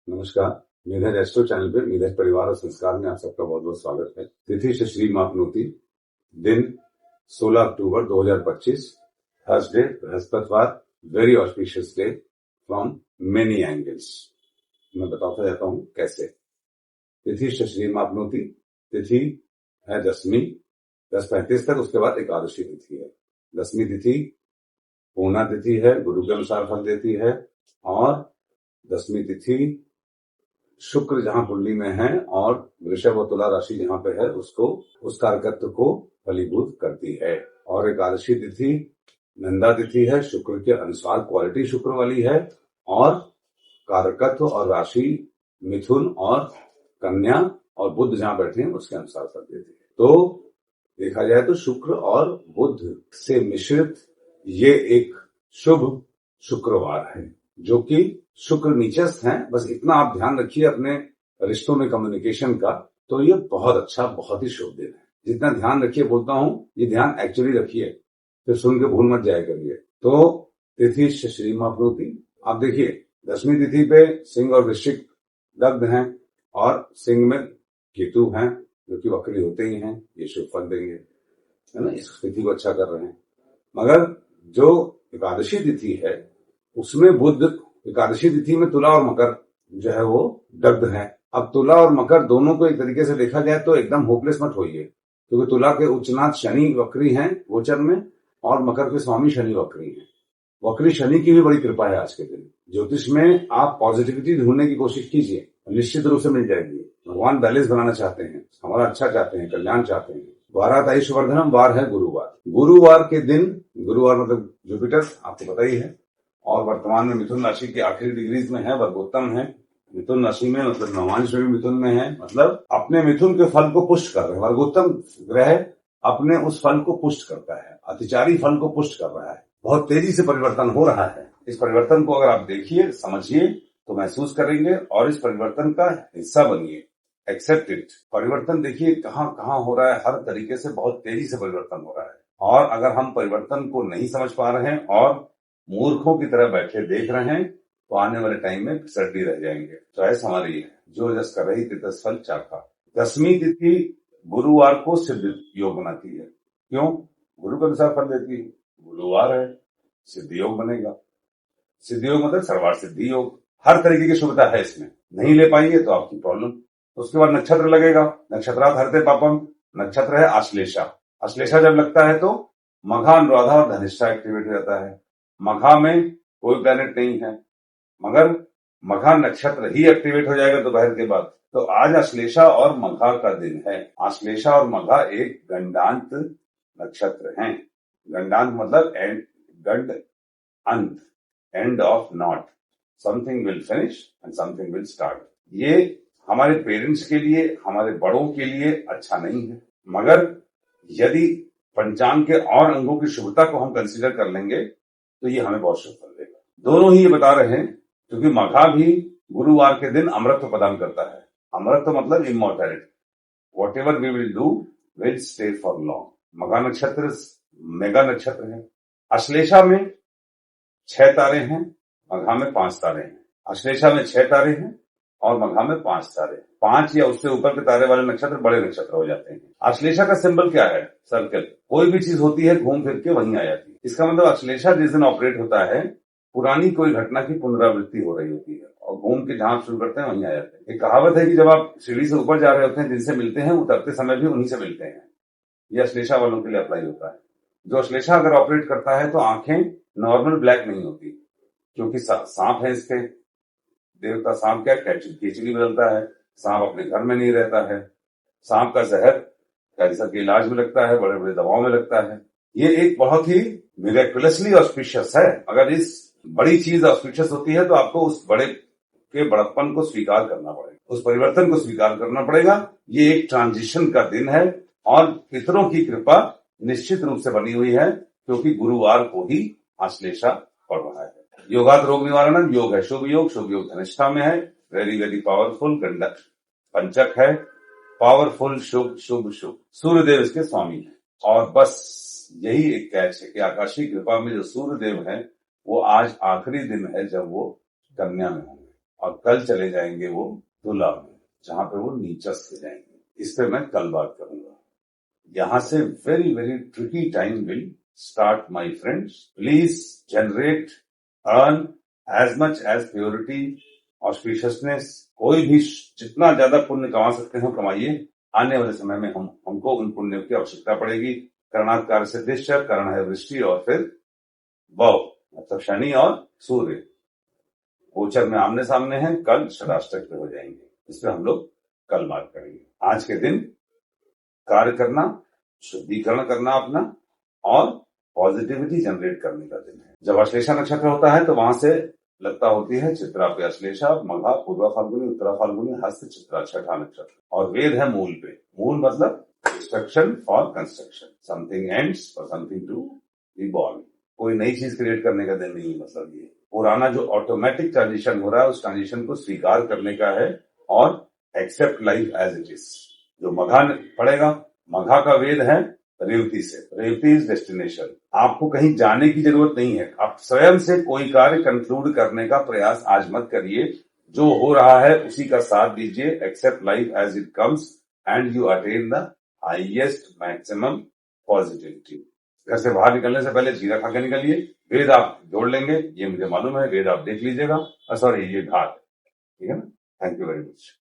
नमस्कार। Neeraj astro channel पे नीरज परिवार और संस्कार में आप सबका बहुत बहुत स्वागत है। तिथि से श्री मापनोती, दिन 16 अक्टूबर 2025, थर्सडे, बृहस्पतिवार, very auspicious day from many angles. मैं बताता जाता हूँ कैसे। तिथि से श्री मापनोती, तिथि है दसवीं, 10:35 तक, उसके बाद एकादशी तिथि है। दसवीं तिथि पूर्णा तिथि है, गुरु के अनुसार फल देती है, और दसवीं तिथि शुक्र जहां कुंडली में है और वृषभ और तुला राशि जहां पे है उसको, उस कारकत्व को फलीभूत करती है। और एकादशी तिथि नंदा तिथि है, शुक्र के अनुसार क्वालिटी शुक्र वाली है, और कारकत्व और राशि मिथुन और कन्या और बुध जहां बैठे हैं उसके अनुसार फल देती है। तो देखा जाए तो शुक्र और बुध से मिश्रित ये एक शुभ शुक्रवार है, जो कि शुक्र नीचस्थ हैं। बस इतना आप ध्यान रखिए अपने रिश्तों में कम्युनिकेशन का, तो ये बहुत अच्छा, बहुत ही शुभ दिन है। जितना ध्यान रखिए, बोलता हूं, ये ध्यान एक्चुअली रखिए, फिर सुन के भूल मत जाया करिए। तो तिथि श्री मापनोती, आप देखिए दसवीं तिथि पे सिंह और वृश्चिक दग्ध हैं, और सिंह में केतु हैं जो कि वक्री होते ही हैं, ये शुभ फल देंगे, है ना। इस तिथि को अच्छा कर रहे हैं। मगर जो एकादशी तिथि है उसमें बुध, एकादशी तिथि में तुला और मकर जो है वो दग्ध है। अब तुला और मकर दोनों को एक तरीके से देखा जाए तो एकदम होपलेस मत होइए, क्योंकि तुला के उच्चनाथ शनि वक्री हैं गोचर में, और मकर के स्वामी शनि वक्री हैं। वक्री शनि की भी बड़ी कृपा है आज के दिन। ज्योतिष में आप पॉजिटिविटी ढूंढने की कोशिश कीजिए, निश्चित रूप से मिल जाएगी। भगवान बैलेंस बनाना चाहते हैं, हमारा अच्छा चाहते हैं, कल्याण चाहते हैं। वारात आयुष्वर्धनम, वार है गुरुवार। गुरुवार के दिन, गुरुवार मतलब जुपिटर, आपको पता ही है, और वर्तमान में मिथुन राशि के आखिरी डिग्रीज में है, वर्गोत्तम है। मिथुन राशि में मतलब नवांश में भी मिथुन में है, मतलब अपने मिथुन के फल को पुष्ट कर रहे हैं। वर्गोत्तम ग्रह अपने उस फल को पुष्ट करता है, अतिचारी फल को पुष्ट कर रहा है। बहुत तेजी से परिवर्तन हो रहा है। इस परिवर्तन को अगर आप देखिए, समझिए, तो महसूस करेंगे और इस परिवर्तन का हिस्सा बनिए। Accept it. परिवर्तन देखिए कहां कहां हो रहा है, हर तरीके से बहुत तेजी से परिवर्तन हो रहा है। और अगर हम परिवर्तन को नहीं समझ पा रहे हैं और मूर्खों की तरह बैठे देख रहे हैं, तो आने वाले टाइम में फिसड्डी रह जाएंगे। चॉइस हमारी है, जो जस कर रही तितस फल चाखा। दसवीं तिथि गुरुवार को सिद्ध योग बनाती है। क्यों? गुरु के अनुसार फल देती है, गुरुवार है, सिद्ध योग बनेगा। सिद्ध योग मतलब सर्वार सिद्धि योग। हर तरीके की सुविधा है इसमें, नहीं ले पाइए तो आपकी प्रॉब्लम। उसके बाद नक्षत्र लगेगा, नक्षत्रात हरते पापम, नक्षत्र है आश्लेषा। आश्लेषा जब लगता है तो मघा, अनुराधा और धनिष्ठा एक्टिवेट हो जाता है। मघा में कोई प्लैनेट नहीं है, मगर मघा नक्षत्र ही एक्टिवेट हो जाएगा दोपहर के बाद। तो आज आश्लेषा और मघा का दिन है। आश्लेषा और मघा एक गंडांत नक्षत्र हैं। गंडांत मतलब एंड, गंड अंत, end of not, something will finish and something will start. ये हमारे पेरेंट्स के लिए, हमारे बड़ों के लिए अच्छा नहीं है, मगर यदि पंचांग के और अंगों की शुभता को हम कंसीडर कर लेंगे तो ये हमें बहुत शुभ फल देगा। दोनों ही ये बता रहे हैं, क्योंकि मघा भी गुरुवार के दिन अमृत प्रदान करता है। अमृत मतलब immortality. Whatever we will do will stay for long. Magha नक्षत्र मेगा नक्षत्र है। अश्लेषा में 6 तारे हैं, मघा में 5 तारे हैं। अश्लेषा में 6 तारे हैं और मघा में 5 तारे। 5 या उससे ऊपर के तारे वाले नक्षत्र बड़े नक्षत्र हो जाते हैं। अश्लेषा का सिंबल क्या है? सर्कल। कोई भी चीज होती है घूम फिर के वहीं आ जाती है। इसका मतलब अश्लेषा जिस दिन ऑपरेट होता है, पुरानी कोई घटना की पुनरावृत्ति हो रही होती है, और घूम के जहां शुरू करते हैं वहीं आ जाते हैं। एक कहावत है कि जब आप सीढ़ी से ऊपर जा रहे होते हैं, जिनसे मिलते हैं उतरते समय भी उन्हीं से मिलते हैं। यह अश्लेषा वालों के लिए अप्लाई होता है। जो अश्लेषा अगर ऑपरेट करता है तो आंखें नॉर्मल ब्लैक नहीं होती, क्योंकि सांप है इसके देवता। सांप क्या, केचुली बदलता है। सांप अपने घर में नहीं रहता है। सांप का जहर कैंसर के इलाज में लगता है, बड़े बड़े दवाओं में लगता है। ये एक बहुत ही मिरेकुलसली ऑस्पिशियस है। अगर इस बड़ी चीज ऑस्पिशियस होती है तो आपको उस बड़े के बड़प्पन को स्वीकार करना पड़ेगा, उस परिवर्तन को स्वीकार करना पड़ेगा। ये एक ट्रांजिशन का दिन है, और पितरों की कृपा निश्चित रूप से बनी हुई है, क्योंकि गुरुवार को ही आश्लेषा पड़ रहा है। योगात रोग निवारण योग है, शुभ योग। शुभ योग धनिष्ठा में है, वेरी वेरी पावरफुल। गंडक पंचक है, पावरफुल, शुभ शुभ शुभ। सूर्यदेव इसके स्वामी है। और बस यही एक कैच है कि आकाशीय कृपा में जो सूर्यदेव है वो आज आखिरी दिन है जब वो कन्या में होंगे। और कल चले जाएंगे वो तुला में, जहां पे वो नीचस्थ हो जाएंगे। इस पे मैं कल बात करूंगा। यहां से very very tricky time will start my friends. Please generate, earn as much as purity, auspiciousness. कोई भी जितना ज्यादा पुण्य कमा सकते हो कमाइए। आने वाले समय में हमको उन पुण्यों की आवश्यकता पड़ेगी। करणाकार से दिश्य, कर्ण है वृष्टि, और फिर बौ मतलब शनि और सूर्य गोचर में आमने सामने हैं। कल षडाष्टक पे हो जाएंगे। इस पे हम लोग कल बात करेंगे। आज के दिन कार्य करना, शुद्धिकरण करना अपना, और पॉजिटिविटी जनरेट करने का दिन है। जब अश्लेषा नक्षत्र होता है तो वहां से लगता होती है चित्रा पे अश्लेषा, मघा, पूर्वा फाल्गुनी, उत्तरा फाल्गुनी, हस्त, चित्रा, छठा नक्षत्र। और वेद है मूल पे। मूल मतलब destruction for construction, something ends for something to be born. कोई नई चीज क्रिएट करने का दिन नहीं है। मतलब ये पुराना जो ऑटोमेटिक ट्रांजिशन हो रहा है उस ट्रांजिशन को स्वीकार करने का है और accept life as it is. जो मघा पड़ेगा, मघा का वेद है रेवती से। Revati is destination. आपको कहीं जाने की जरूरत नहीं है। आप स्वयं से कोई कार्य कंक्लूड करने का प्रयास आज मत करिए। जो हो रहा है उसी का साथ दीजिए। Accept life as it comes and you attain the highest maximum positivity. घर से बाहर निकलने से पहले जीरा खा के निकलिए। वेद आप जोड़ लेंगे, ये मुझे मालूम है। वेद आप देख लीजिएगा। सॉरी, ये घाट, ठीक है ना। Thank you very much.